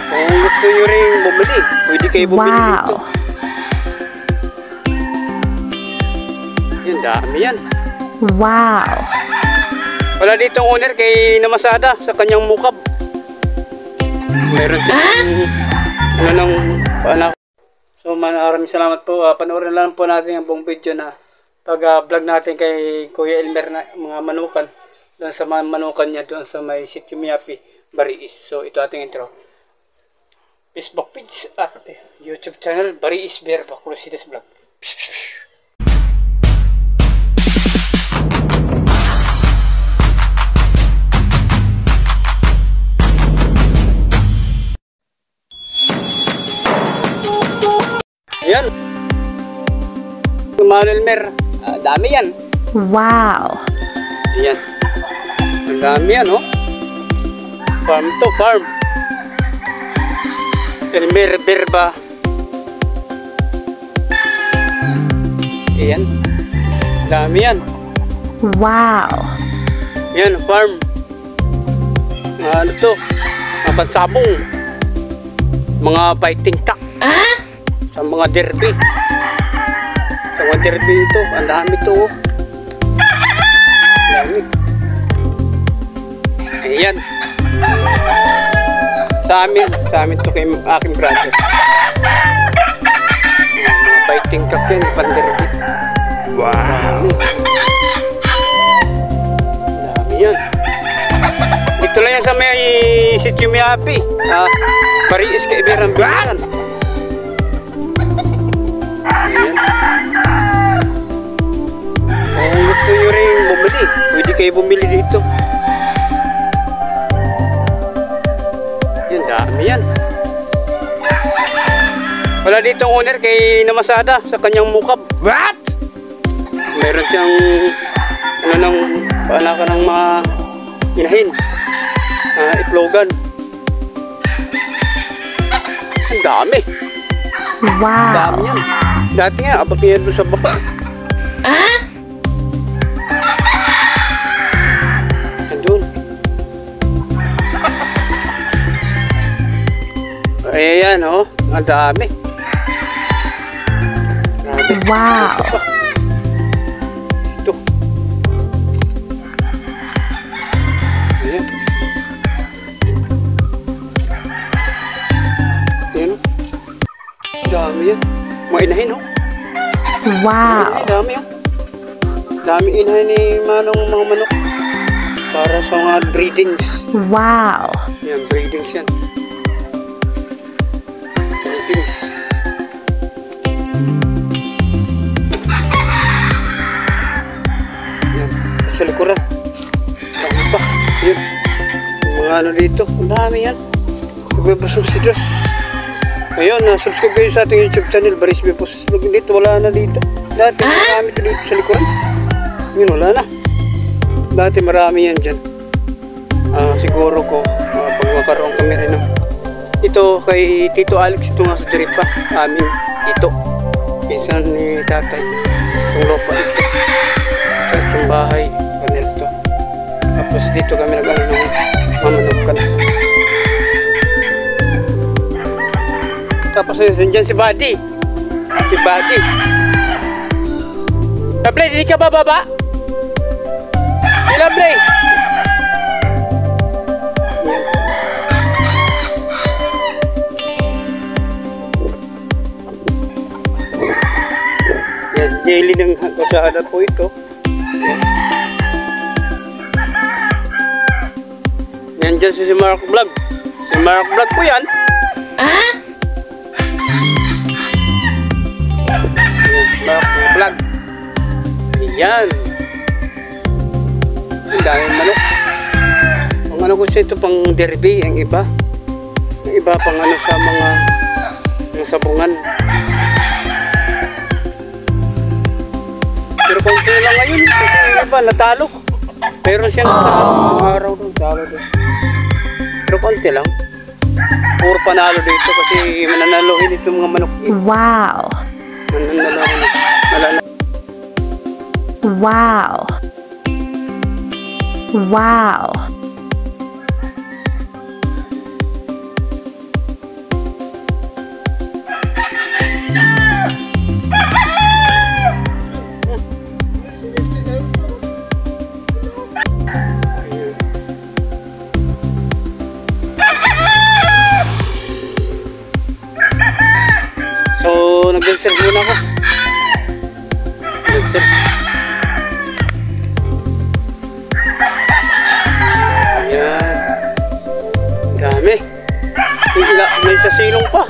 Kung gusto nyo rin bumili, pwede kayo bumili dito. Yan, dami yan. Wow! Wala dito ang owner kay Namasada sa kanyang mukab. Meron siyang ano ng paanak. So maraming salamat po. Panoorin lang po natin ang buong video na pag-vlog natin kay Kuya Elmer na mga manukan. Doon sa mga manukan niya doon sa may Sitio Miyapi, Bariis. So ito ating intro. Facebook page at YouTube channel Bariis Bear Bacolosides Vlog. Ayan. Manuel Mer. Dami yan. Wow. Ayan. Ang dami yan, oh. Farm to farm. Elmer Berba. Ayan. Ang dami yan. Wow. Ayan, farm. Ano to? Mga pansabong. Mga fighting cock. Sa mga derby. Sa mga derby ito. Ang dami ito, oh. Ang dami. Ayan. Sa amin to kay aking brother. Mga fighting cock yan, pan-derby. Wow. Ang dami yan. Dito lang yan sa may Sitio Miyapi. Bariis kay Iberang Binisan. Ayan. Kung gusto nyo rin bumili, pwede kayo bumili dito. Yan, dami yan. Wala dito ang owner kay Namasada sa kanyang mukab. What? Meron siyang ano ng paanakan ng mga inahin. Itlogan. Ang dami. Wow. Dami yan. Dati nga, abot niya doon sa baba. Doon. Ayan, oh. Ang dami. Dami. Wow. Ito. Ayan. Ayan, oh. Dami yan. Mga inahin, oh. Wow. Dami, oh. Dami inahin ni Manong mga manok. Para sa mga breedings. Wow. Yan, breedings yan. Breedings. Yan, sa likuran. Dami pa. Yun. Yung mga ano dito. Ang dami yan. Nagbabasong si Diyos. Ngayon, subscribe kayo sa ating YouTube channel, Baris Bepos Vlog. Dito, wala na dito. Dati marami ito dito sa likuran. Yun, wala na. Dati marami yan dyan. Siguro ko, pag makaroon kami rin. Ito kay Tito Alex, ito nga sa Diripa. Aming Tito. Pinsan ni tatay. Itong lupa ito. Sa itong bahay. Kanil ito. Tapos dito kami nag-ano ng mamanukan. Tapos dyan si Buddy. Si Buddy. Lovely, hindi ka bababa? Si Lovely. Yan, daily ng kasada po ito. Yan. Yan dyan si Mark Vlog. Si Mark Vlog po yan. Mark Vlog. Yan. Ang daming manok. Ang ano ko siya ito pang derby, ang iba. Ang iba pang ano sa mga sabungan. Pero konti lang ngayon. Kasi ang iba natalo. Meron siyang natalo. Ang araw doon, talo doon. Pero konti lang. Puro panalo dito kasi mananaluhin itong mga manok dito. Wow. Wow. Wow. nag-search muna ako. Nag-search. Ayan. Dami. May sa silong pa.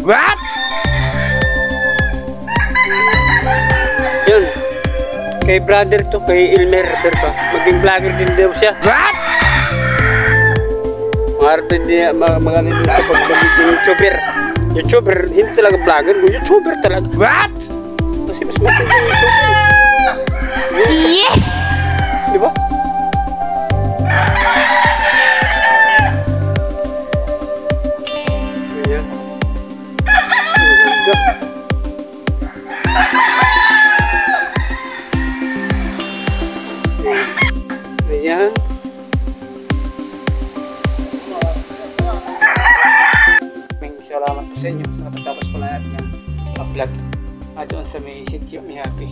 What? Yun. Kay brother to, kay Elmer ba? Maging vlogger din daw siya. What? Mga din mga din sa pag-vlog ng YouTuber. YouTuber, hindi talaga vlogger, YouTuber talaga. What? Kasi mas matindi yung YouTuber. Yes! Di ba? Ayan. Ang ganda. Ayan. Maraming salamat po sa inyo sa katapos po na natin ng vlog doon sa may sitio may happy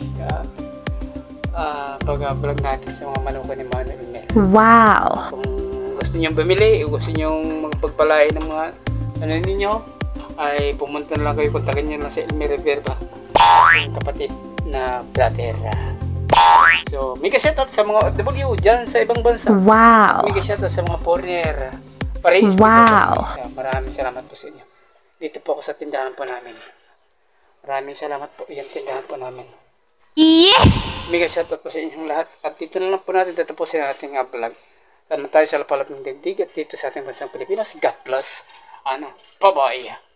pag-vlog natin sa mga manukan ni Mano Elmer. Wow! Kung gusto nyo bumili o gusto nyo magpagpalain ng mga ano ninyo ay pumunta na lang kayo, kontakin nyo lang sa Elmer Rivera, yung kapatid na brother. So, mega shoutout sa mga OFW dyan sa ibang bansa. Wow! Mega shoutout sa mga foreigner. Parehas po Wow! ito. Maraming salamat po sa inyo. Dito po ako sa tindahan po namin. Maraming salamat po. Yan tindahan po namin. Yes! Mega shoutout po sa inyong lahat. At dito na lang po natin tatapusin ang ating vlog. Sana tayo sa lapalap ng daigdig at dito sa ating bansang Pilipinas. God bless. Bye-bye.